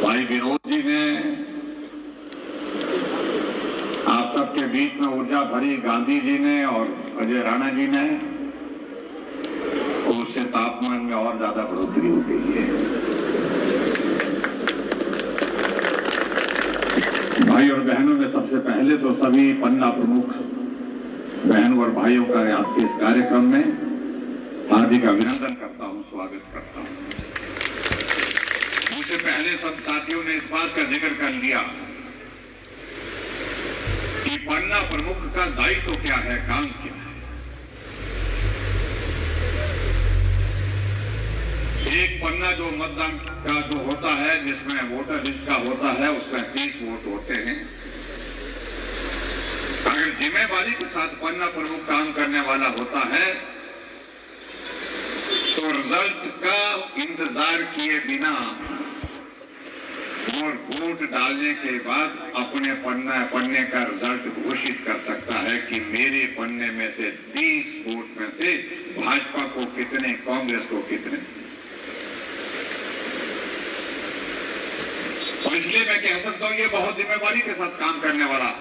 भाई विनोद जी ने आप सबके बीच में ऊर्जा भरी, गांधी जी ने और अजय राणा जी ने, उससे तापमान में और ज्यादा बढ़ोतरी हो गई है। भाई और बहनों में सबसे पहले तो सभी पन्ना प्रमुख बहनों और भाइयों का आपके इस कार्यक्रम में हार्दिक अभिनंदन करता हूं, स्वागत करता हूं। मुझसे पहले सब साथियों ने इस बात का जिक्र कर लिया कि पन्ना प्रमुख का दायित्व क्या है, काम क्या है। एक पन्ना जो मतदान का जो होता है, जिसमें वोटर लिस्ट का होता है, उसमें 30 वोट होते हैं। अगर जिम्मेवारी के साथ पन्ना प्रमुख काम करने वाला होता है तो रिजल्ट का इंतजार किए बिना और वोट डालने के बाद अपने पन्ने का रिजल्ट घोषित कर सकता है कि मेरे पन्ने में से 30 वोट में से भाजपा को कितने, कांग्रेस को कितने। और इसलिए मैं कह सकता हूं ये बहुत जिम्मेवारी के साथ काम करने वाला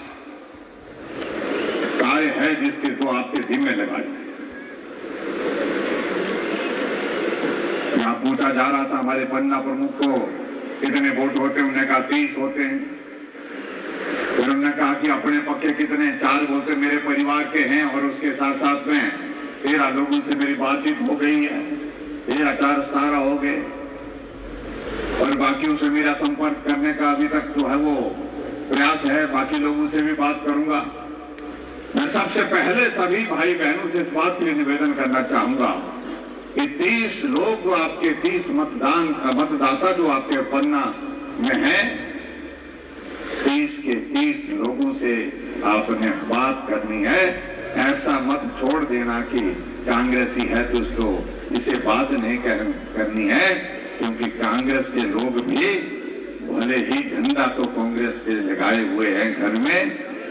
कार्य है जिसके को आपके जिम्मे लगाए। यहां पूछा जा रहा था हमारे पन्ना प्रमुख को कितने वोट होते हैं, उन्होंने कहा 30 होते हैं। फिर उन्होंने कहा कि अपने पक्के कितने, 4 बोलते मेरे परिवार के हैं और उसके साथ साथ में 13 लोगों से मेरी बातचीत हो गई है, 13-17 हो गए और बाकियों से मेरा संपर्क करने का अभी तक जो है वो प्रयास है, बाकी लोगों से भी बात करूंगा। मैं सबसे पहले सभी भाई बहनों से इस बात के लिए निवेदन करना चाहूंगा कि 30 लोग जो आपके 30 मतदाता जो आपके पन्ना में हैं, 30 के 30 लोगों से आपने बात करनी है। ऐसा मत छोड़ देना कि कांग्रेसी है तो उसको इसे बात नहीं करनी है, क्योंकि कांग्रेस के लोग भी भले ही झंडा तो कांग्रेस के लगाए हुए हैं घर में,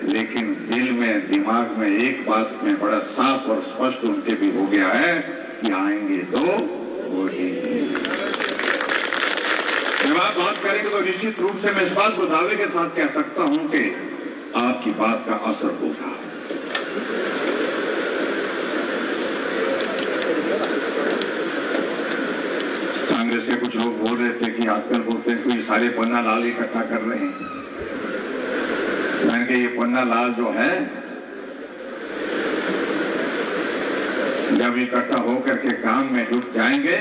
लेकिन दिल में, दिमाग में एक बात में बड़ा साफ और स्पष्ट उनके भी हो गया है कि आएंगे तो वोट। जब आप बात करेंगे तो निश्चित रूप से मैं इस बात को दावे के साथ कह सकता हूं कि आपकी बात का असर होगा। कांग्रेस के कुछ लोग बोल रहे थे कि आजकल बोलते हैं कोई सारे पन्ना लाल इकट्ठा कर रहे हैं। मैंने कहा ये पन्ना लाल जो है जब इकट्ठा होकर के काम में जुट जाएंगे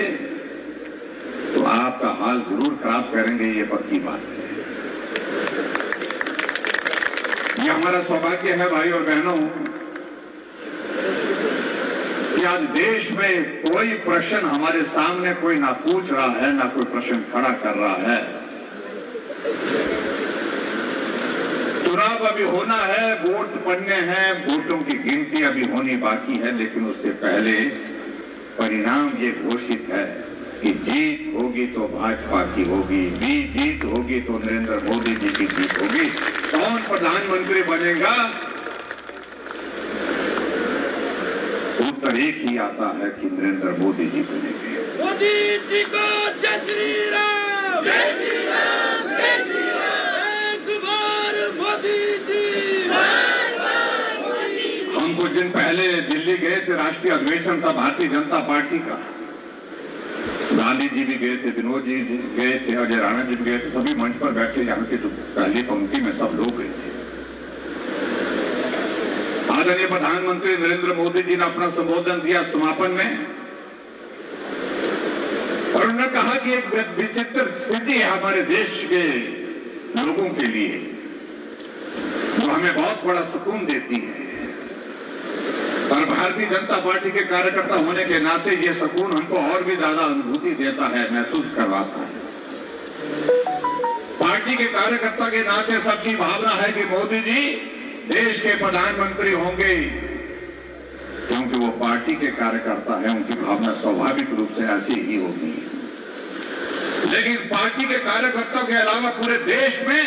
तो आपका हाल जरूर खराब करेंगे, ये पक्की बात है। ये हमारा सौभाग्य है भाई और बहनों कि आज देश में कोई प्रश्न हमारे सामने कोई ना पूछ रहा है, ना कोई प्रश्न खड़ा कर रहा है। चुनाव अभी होना है, वोट पड़ने हैं, वोटों की गिनती अभी होनी बाकी है, लेकिन उससे पहले परिणाम ये घोषित है कि जीत होगी तो भाजपा की होगी, जीत होगी तो नरेंद्र मोदी जी की जीत होगी। कौन प्रधानमंत्री बनेगा, उत्तर एक ही आता है कि नरेंद्र मोदी जी बनेंगे। मोदी जी को जय श्री राम, जय श्री राम, जय श्री राम। हम कुछ दिन पहले दिल्ली गए थे, राष्ट्रीय अधिवेशन था भारतीय जनता पार्टी का। गांधी जी भी गए थे, विनोद जी गए थे, अजय राणा जी भी गए थे, सभी मंच पर बैठे यहाँ के जो पहली पंक्ति में सब लोग गए थे। आदरणीय प्रधानमंत्री नरेंद्र मोदी जी ने अपना संबोधन दिया समापन में और उन्होंने कहा कि एक विचित्र स्थिति है हमारे देश के लोगों के लिए जो हमें बहुत बड़ा सुकून देती है, और भारतीय जनता पार्टी के कार्यकर्ता होने के नाते ये सुकून हमको और भी ज्यादा अनुभूति देता है, महसूस करवाता है। पार्टी के कार्यकर्ता के नाते सबकी भावना है कि मोदी जी देश के प्रधानमंत्री होंगे, क्योंकि वो पार्टी के कार्यकर्ता है, उनकी भावना स्वाभाविक रूप से ऐसी ही होगी। लेकिन पार्टी के कार्यकर्ताओं के अलावा पूरे देश में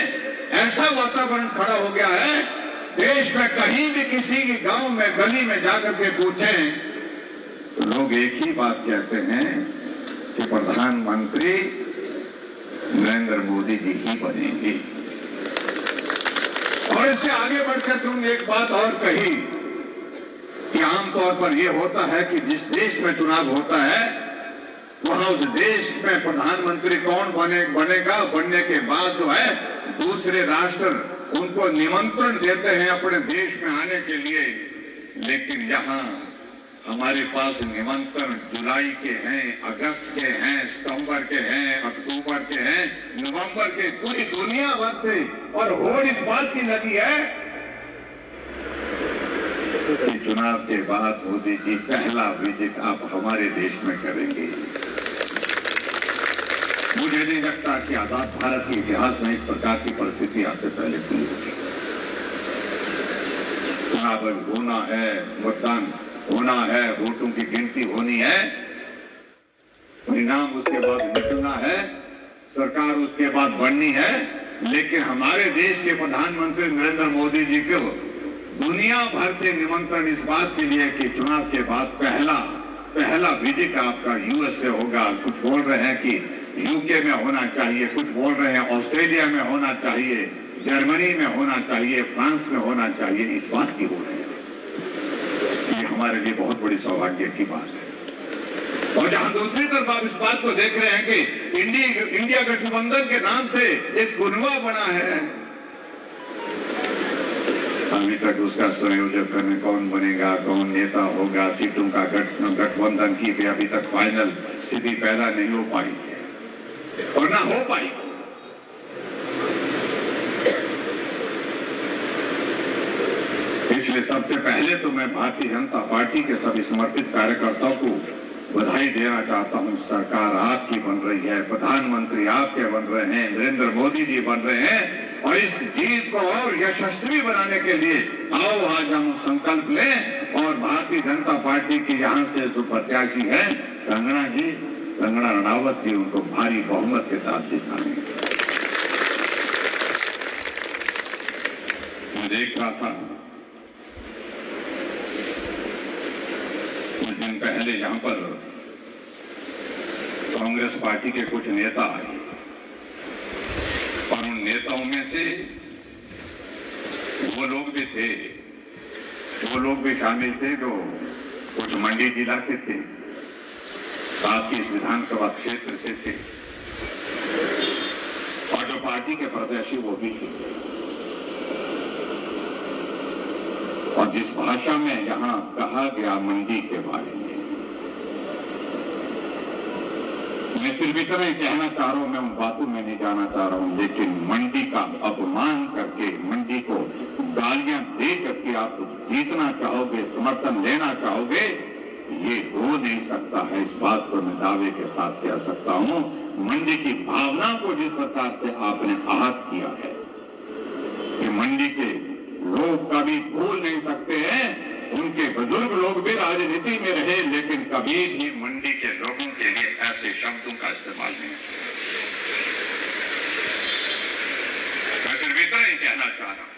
ऐसा वातावरण खड़ा हो गया है, देश में कहीं भी किसी के गांव में, गली में जाकर के पूछें तो लोग एक ही बात कहते हैं कि प्रधानमंत्री नरेंद्र मोदी जी ही बनेंगे। और इससे आगे बढ़कर तुमने एक बात और कही कि आमतौर पर यह होता है कि जिस देश में चुनाव होता है वहां उस देश में प्रधानमंत्री कौन बनेगा, बनने के बाद जो है दूसरे राष्ट्र उनको निमंत्रण देते हैं अपने देश में आने के लिए। लेकिन यहाँ हमारे पास निमंत्रण जुलाई के हैं, अगस्त के हैं, सितंबर के हैं, अक्टूबर के हैं, नवंबर के, पूरी दुनिया भर से। और होड़ इस बात की लगी है कि चुनाव के बाद मोदी जी पहला विजिट आप हमारे देश में करेंगे। मुझे नहीं लगता कि आजाद भारत के इतिहास में इस प्रकार की परिस्थिति आज से पहले थी। चुनाव होना है, मतदान होना है, वोटों की गिनती होनी है, परिणाम उसके बाद निकलना है, सरकार उसके बाद बननी है। लेकिन हमारे देश के प्रधानमंत्री नरेंद्र मोदी जी को दुनिया भर से निमंत्रण इस बात के लिए कि चुनाव के बाद पहला विजिट आपका यूएस से होगा। कुछ बोल रहे हैं कि यूके में होना चाहिए, कुछ बोल रहे हैं ऑस्ट्रेलिया में होना चाहिए, जर्मनी में होना चाहिए, फ्रांस में होना चाहिए। इस बात की हो रही है, ये हमारे लिए बहुत बड़ी सौभाग्य की बात है। और जहां दूसरी तरफ आप इस बात को देख रहे हैं कि इंडिया गठबंधन के नाम से एक कुनवा बना है, अभी तक उसका संयोजक कौन बनेगा, कौन नेता होगा, सीटों का गठबंधन की भी अभी तक फाइनल स्थिति पैदा नहीं हो पाई है और ना हो पाई। इसलिए सबसे पहले तो मैं भारतीय जनता पार्टी के सभी समर्पित कार्यकर्ताओं को बधाई देना चाहता हूं। सरकार आपकी बन रही है, प्रधानमंत्री आपके बन रहे हैं, नरेंद्र मोदी जी बन रहे हैं। और इस जीत को और यशस्वी बनाने के लिए आओ आज हम संकल्प लें और भारतीय जनता पार्टी की यहां से जो प्रत्याशी है कंगना रनावत जी, उनको भारी बहुमत के साथ जिताएंगे। मैं देख रहा था कुछ दिन पहले यहां पर कांग्रेस पार्टी के कुछ नेता आए और उन नेताओं में से वो लोग भी शामिल थे जो कुछ मंडी जिला के थे, आपकी इस विधानसभा क्षेत्र से थे, और जो पार्टी के प्रत्याशी वो भी थे। और जिस भाषा में यहां कहा गया मंडी के बारे में, मैं सिर्फ इतना ही कहना चाह रहा हूं, मैं उन बातों में नहीं जाना चाह रहा हूं, लेकिन मंडी का अपमान करके, मंडी को गालियां दे करके आप जीतना चाहोगे, समर्थन लेना चाहोगे, ये हो नहीं सकता है। इस बात को मैं दावे के साथ कह सकता हूं। मंडी की भावना को जिस प्रकार से आपने आहत किया है, कि मंडी के लोग कभी भूल नहीं सकते हैं। उनके बुजुर्ग लोग भी राजनीति में रहे, लेकिन कभी भी मंडी के लोगों के लिए ऐसे शब्दों का इस्तेमाल नहीं। मैं सिर्फ इतना ही कहना चाह रहा हूं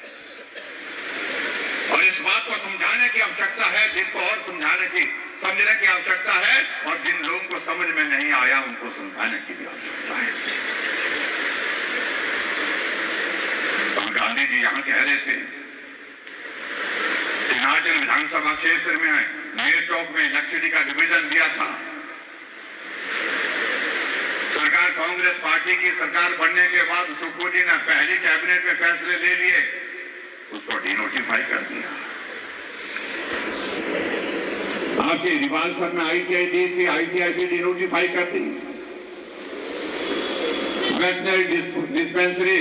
और इस बात को समझाने की आवश्यकता है, जिनको और समझने की आवश्यकता है, और जिन लोगों को समझ में नहीं आया उनको समझाने की भी आवश्यकता है। तो गांधी जी यहां कह रहे थे, हिमाचल विधानसभा क्षेत्र में नेर चौक में लक्ष्मी का डिवीजन दिया था। सरकार कांग्रेस पार्टी की सरकार बनने के बाद सुखू जी ने पहली कैबिनेट में फैसले ले लिए, उसको डिनोटिफाई कर दिया। आपके रिवाल्सर में आईटीआई दी थी, आईटीआई भी डिनोटिफाई कर दी। वेटनरी डिस्पेंसरी,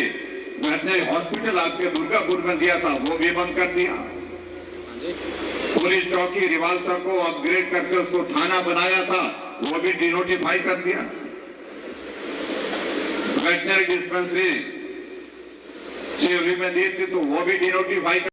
वेटनरी हॉस्पिटल आपके दुर्गापुर में दिया था, वो भी बंद कर दिया। पुलिस चौकी रिवाल्सर को अपग्रेड करके उसको थाना बनाया था, वो भी डिनोटिफाई कर दिया। वेटनरी डिस्पेंसरी सिवली में दी थी, तो वो भी डिनोटिफाई